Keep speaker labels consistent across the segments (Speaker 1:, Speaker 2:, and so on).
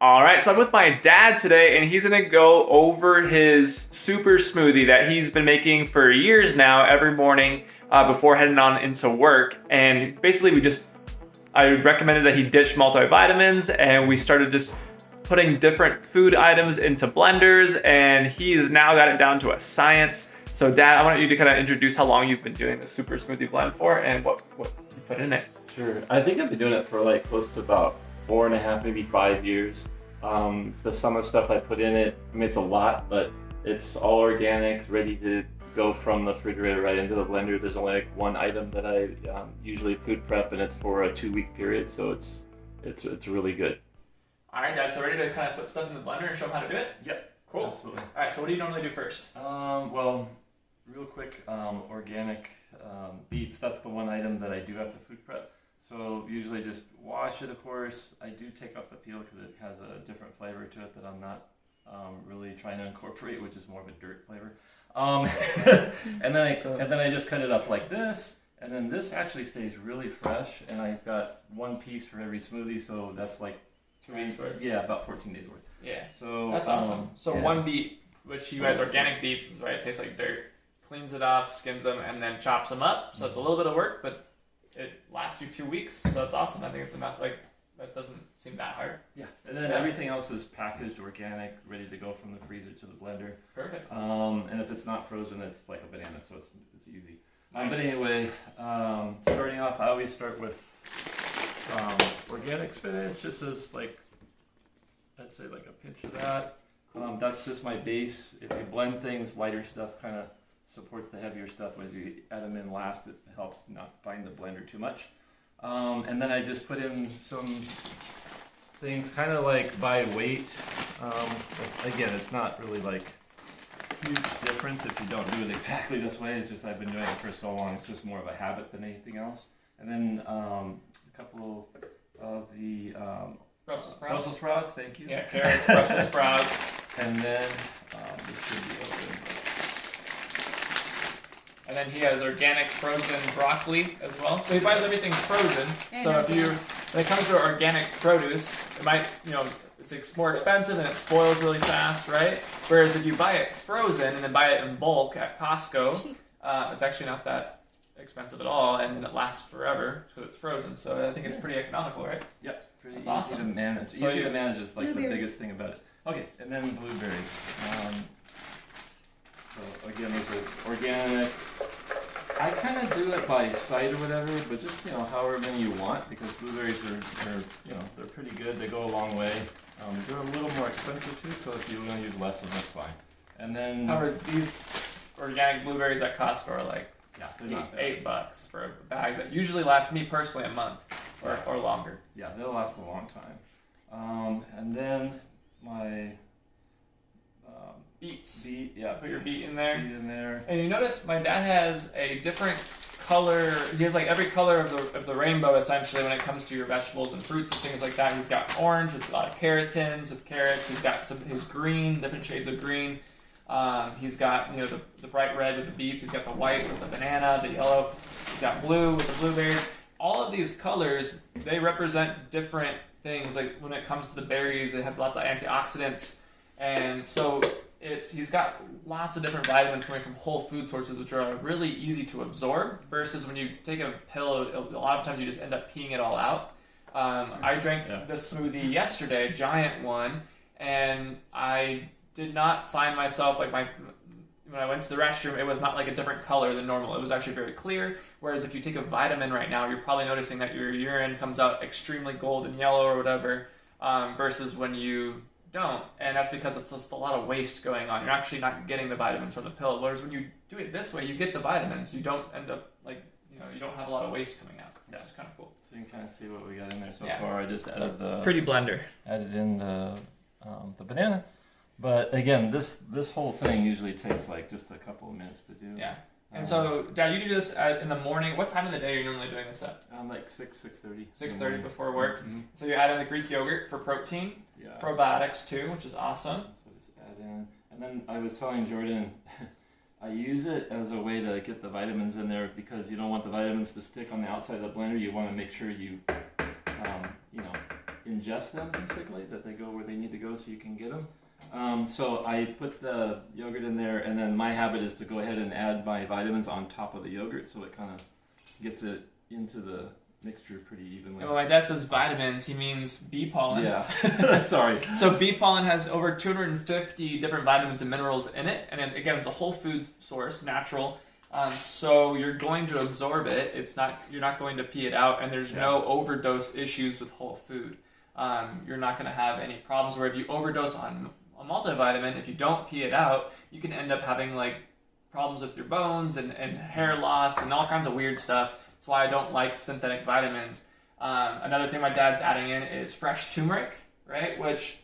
Speaker 1: All right, so I'm with my dad today, and he's gonna go over his super smoothie that he's been making for years now, every morning before heading on into work. And basically, I recommended that he ditch multivitamins, and we started just putting different food items into blenders, and he's now got it down to a science. So, Dad, I want you to kind of introduce how long you've been doing the super smoothie blend for, and what you put in it.
Speaker 2: Sure. I think I've been doing it for like close to about 4.5, maybe 5 years. It's the some of the stuff I put in it. I mean, it's a lot, but it's all organic, ready to go from the refrigerator right into the blender. There's only like one item that I usually food prep, and it's for a 2-week period, so it's really good.
Speaker 1: All right, Dad. So ready to kind of put stuff in the blender and show them how to do it?
Speaker 2: Yep.
Speaker 1: Cool.
Speaker 2: Absolutely.
Speaker 1: All right. So what do you normally do first?
Speaker 2: Well, real quick, organic beets. That's the one item that I do have to food prep. So usually just wash it, of course. I do take off the peel because it has a different flavor to it that I'm not really trying to incorporate, which is more of a dirt flavor. And then I just cut it up like this, and then this actually stays really fresh. And I've got one piece for every smoothie, so that's like
Speaker 1: 2 weeks worth.
Speaker 2: Yeah, about 14 days worth.
Speaker 1: Yeah.
Speaker 2: So
Speaker 1: That's awesome. So
Speaker 2: yeah.
Speaker 1: one beet, which you guys organic beets, right? It tastes like dirt. Cleans it off, skins them, and then chops them up. So it's a little bit of work, but it lasts you 2 weeks. So that's awesome. I think it's enough. Like that doesn't seem that hard.
Speaker 2: Yeah, and then everything else is packaged organic, ready to go from the freezer to the blender.
Speaker 1: Perfect.
Speaker 2: And if it's not frozen, it's like a banana, so it's easy.
Speaker 1: Nice.
Speaker 2: But anyway, starting off, I always start with organic spinach. This is like, I'd say like a pinch of that. That's just my base. If you blend things, lighter stuff kind of supports the heavier stuff. As you add them in last, it helps not bind the blender too much. And then I just put in some things kind of like by weight. Again, it's not really like huge difference if you don't do it exactly this way. It's just I've been doing it for so long. It's just more of a habit than anything else. And then a couple of the Brussels sprouts. Thank you.
Speaker 1: Yeah, carrots, Brussels sprouts.
Speaker 2: And then this should be open.
Speaker 1: And then he has organic frozen broccoli as well. So he buys everything frozen. So when it comes to organic produce, it might, it's more expensive and it spoils really fast, right? Whereas if you buy it frozen and then buy it in bulk at Costco, it's actually not that expensive at all, and it lasts forever because it's frozen. So I think it's pretty economical, right?
Speaker 2: Yeah, pretty
Speaker 1: That's
Speaker 2: easy
Speaker 1: awesome.
Speaker 2: to manage.
Speaker 1: So
Speaker 2: Easy to manage is like the
Speaker 3: Blueberries.
Speaker 2: biggest thing about it. Okay, and then blueberries. So again, those are organic. I kind of do it by sight or whatever, but just however many you want, because blueberries are they're pretty good. They go a long way. They're a little more expensive too, so if you want to use less of them, that's fine. And then
Speaker 1: However, these organic blueberries at Costco are like
Speaker 2: they're not bad.
Speaker 1: $8 for a bag that usually lasts me personally a month or longer.
Speaker 2: Yeah, they'll last a long time. And then my
Speaker 1: Beets.
Speaker 2: beet, yeah,
Speaker 1: Put your beet in there.
Speaker 2: beet in there.
Speaker 1: And you notice my dad has a different color. He has like every color of the rainbow essentially when it comes to your vegetables and fruits and things like that. He's got orange with a lot of carotens with carrots. He's got his green, different shades of green. He's got the bright red with the beets. He's got the white with the banana, the yellow. He's got blue with the blueberries. All of these colors, they represent different things. Like when it comes to the berries, they have lots of antioxidants, and so he's got lots of different vitamins coming from whole food sources, which are really easy to absorb. Versus when you take a pill, a lot of times you just end up peeing it all out. I drank this smoothie yesterday, a giant one, and I did not find myself when I went to the restroom, it was not like a different color than normal. It was actually very clear. Whereas if you take a vitamin right now, you're probably noticing that your urine comes out extremely golden yellow or whatever, versus when you don't. And that's because it's just a lot of waste going on. You're actually not getting the vitamins from the pill. Whereas when you do it this way, you get the vitamins. You don't end up you don't have a lot of waste coming out, which is kind of cool.
Speaker 2: So you can kind of see what we got in there so far. I just added
Speaker 1: pretty blender.
Speaker 2: added in the banana. But again, this whole thing usually takes like just a couple of minutes to do.
Speaker 1: Yeah. And so, Dad, you do this in the morning. What time of the day are you normally doing this at?
Speaker 2: Like 6:30.
Speaker 1: 6:30 before work.
Speaker 2: Mm-hmm.
Speaker 1: So you add in the Greek yogurt for protein, probiotics too, which is awesome.
Speaker 2: So just add in, and then I was telling Jordan, I use it as a way to get the vitamins in there because you don't want the vitamins to stick on the outside of the blender. You want to make sure you ingest them basically, that they go where they need to go so you can get them. So I put the yogurt in there, and then my habit is to go ahead and add my vitamins on top of the yogurt, so it kind of gets it into the mixture pretty evenly.
Speaker 1: And when my dad says vitamins, he means bee pollen.
Speaker 2: Yeah, sorry.
Speaker 1: So bee pollen has over 250 different vitamins and minerals in it, and again, it's a whole food source, natural. So you're going to absorb it. You're not going to pee it out, and there's no overdose issues with whole food. You're not going to have any problems where if you overdose on a multivitamin, if you don't pee it out, you can end up having like problems with your bones and hair loss and all kinds of weird stuff. That's why I don't like synthetic vitamins. Another thing my dad's adding in is fresh turmeric, right? Which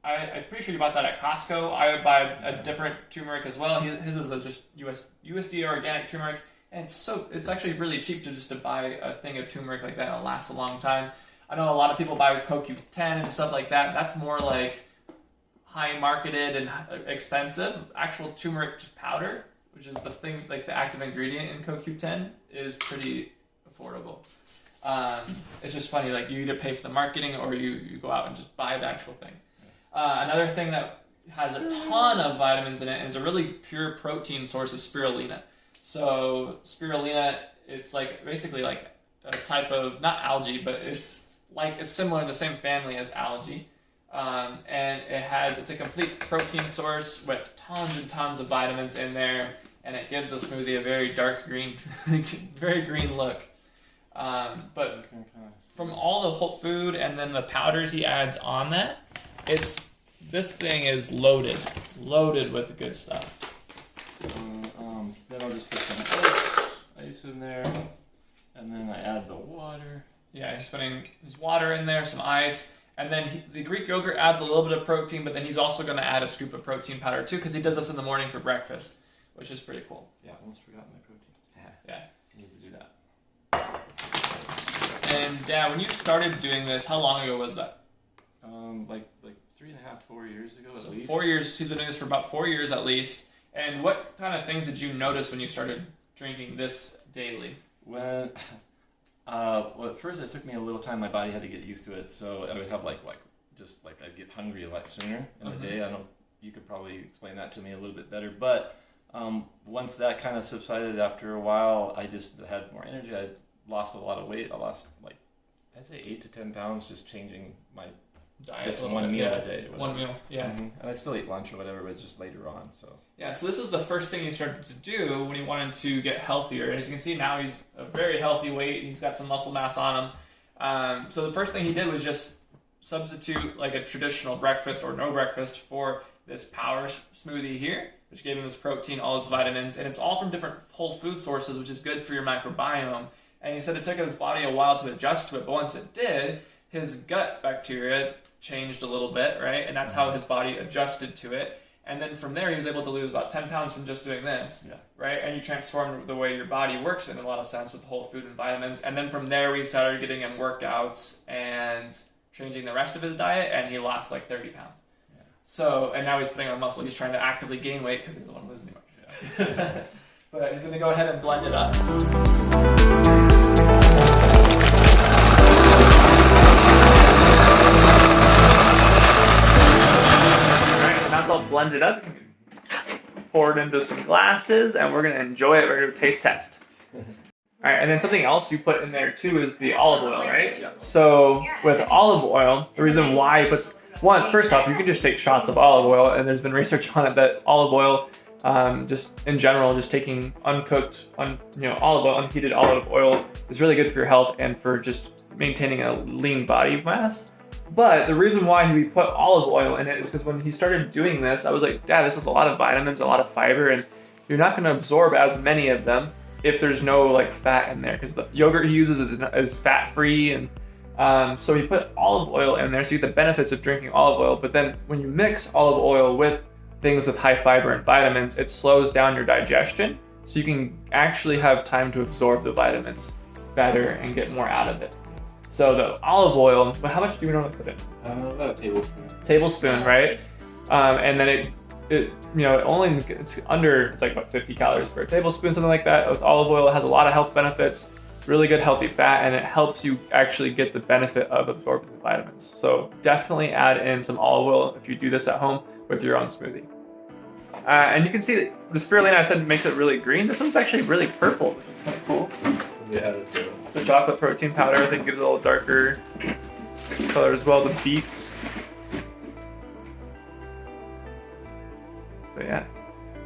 Speaker 1: I'm pretty sure you bought that at Costco. I would buy a different turmeric as well. His is just USDA organic turmeric, and it's actually really cheap to buy a thing of turmeric like that. It'll last a long time. I know a lot of people buy CoQ10 and stuff like that. That's more like high marketed and expensive. Actual turmeric powder, which is the thing, like the active ingredient in CoQ10, is pretty affordable. It's just funny, like you either pay for the marketing or you go out and just buy the actual thing. Another thing that has a ton of vitamins in it and is a really pure protein source is spirulina. So spirulina, it's like basically like a type of, not algae, but it's similar in the same family as algae. And it's a complete protein source with tons and tons of vitamins in there, and it gives the smoothie a very dark green, very green look. But from all the whole food and then the powders he adds on that, this thing is loaded with good stuff.
Speaker 2: Then I'll just put some ice in there, and then I add the water.
Speaker 1: Yeah, he's putting his water in there, some ice. And then the Greek yogurt adds a little bit of protein, but then he's also going to add a scoop of protein powder too, because he does this in the morning for breakfast, which is pretty cool.
Speaker 2: Yeah, almost forgot my protein.
Speaker 1: Yeah.
Speaker 2: Need to do that.
Speaker 1: And Dad, when you started doing this, how long ago was that?
Speaker 2: Like 3.5, 4 years ago at least.
Speaker 1: 4 years. He's been doing this for about 4 years at least. And what kind of things did you notice when you started drinking this daily?
Speaker 2: Well, at first it took me a little time. My body had to get used to it, so I would have I'd get hungry a lot sooner in the day. I don't. You could probably explain that to me a little bit better. But once that kind of subsided after a while, I just had more energy. I lost a lot of weight. I lost I'd say 8 to 10 pounds just changing my diet. Just one meal a day.
Speaker 1: One meal, yeah.
Speaker 2: Mm-hmm. And I still eat lunch or whatever, but it's just later on. So
Speaker 1: yeah, so this was the first thing he started to do when he wanted to get healthier. As you can see now, he's a very healthy weight. He's got some muscle mass on him. So the first thing he did was just substitute like a traditional breakfast or no breakfast for this power smoothie here, which gave him his protein, all his vitamins, and it's all from different whole food sources, which is good for your microbiome. And he said it took his body a while to adjust to it, but once it did, his gut bacteria changed a little bit, right? And that's how his body adjusted to it. And then from there, he was able to lose about 10 pounds from just doing this, right? And you transformed the way your body works in a lot of sense with whole food and vitamins. And then from there, we started getting him workouts and changing the rest of his diet, and he lost like 30 pounds. Yeah. So, and now he's putting on muscle. He's trying to actively gain weight because he doesn't want to lose anymore. Yeah. But he's going to go ahead and blend it up. That's all blended up. Pour it into some glasses, and we're going to enjoy it. We're going to taste test. All right, and then something else you put in there too is the olive oil, right? Yeah. So with olive oil, the reason why he puts first off, you can just take shots of olive oil, and there's been research on it that olive oil, just in general, just taking uncooked, olive oil, unheated olive oil is really good for your health and for just maintaining a lean body mass. But the reason why we put olive oil in it is because when he started doing this, I was like, Dad, this is a lot of vitamins, a lot of fiber, and you're not going to absorb as many of them if there's no like fat in there, because the yogurt he uses is fat-free, and so he put olive oil in there, so you get the benefits of drinking olive oil. But then when you mix olive oil with things with high fiber and vitamins, it slows down your digestion, so you can actually have time to absorb the vitamins better and get more out of it. So the olive oil, how much do you normally put in?
Speaker 2: About a tablespoon.
Speaker 1: Tablespoon, right? And then it's like about 50 calories per tablespoon, something like that. With olive oil, it has a lot of health benefits. really good healthy fat, and it helps you actually get the benefit of absorbing the vitamins. So definitely add in some olive oil if you do this at home with your own smoothie. And you can see that the spirulina, I said, makes it really green. This one's actually really purple, which is kind of cool.
Speaker 2: Yeah, that's good.
Speaker 1: The chocolate protein powder, I think, gives it a little darker color as well. The beets. But yeah,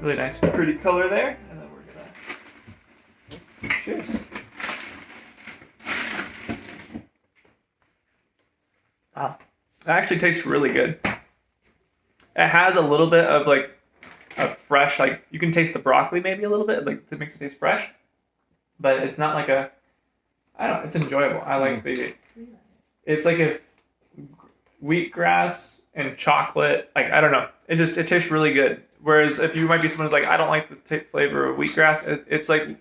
Speaker 1: really nice, pretty color there. And then we're gonna cheers. Wow, that actually tastes really good. It has a little bit of like a fresh, like you can taste the broccoli maybe a little bit, like it makes it taste fresh, but it's not like a, I don't know, it's enjoyable. I like the, it's like if wheatgrass and chocolate, like I don't know, it tastes really good. Whereas if you might be someone who's like, I don't like the flavor of wheatgrass, it's like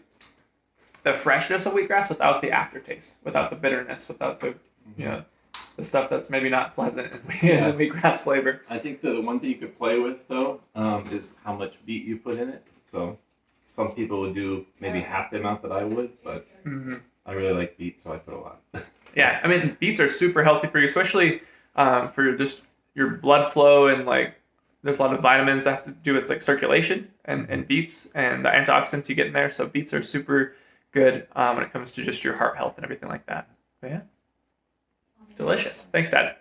Speaker 1: the freshness of wheatgrass without the aftertaste, without the bitterness, without the, you know, the stuff that's maybe not pleasant in the wheatgrass flavor.
Speaker 2: I think the one thing you could play with though is how much beet you put in it. So some people would do maybe half the amount that I would, but I really like beet, so I put a lot.
Speaker 1: Yeah, I mean beets are super healthy for you, especially for just your blood flow, and like there's a lot of vitamins that have to do with like circulation and beets and the antioxidants you get in there. So beets are super good when it comes to just your heart health and everything like that. But yeah. Delicious. Thanks, Dad.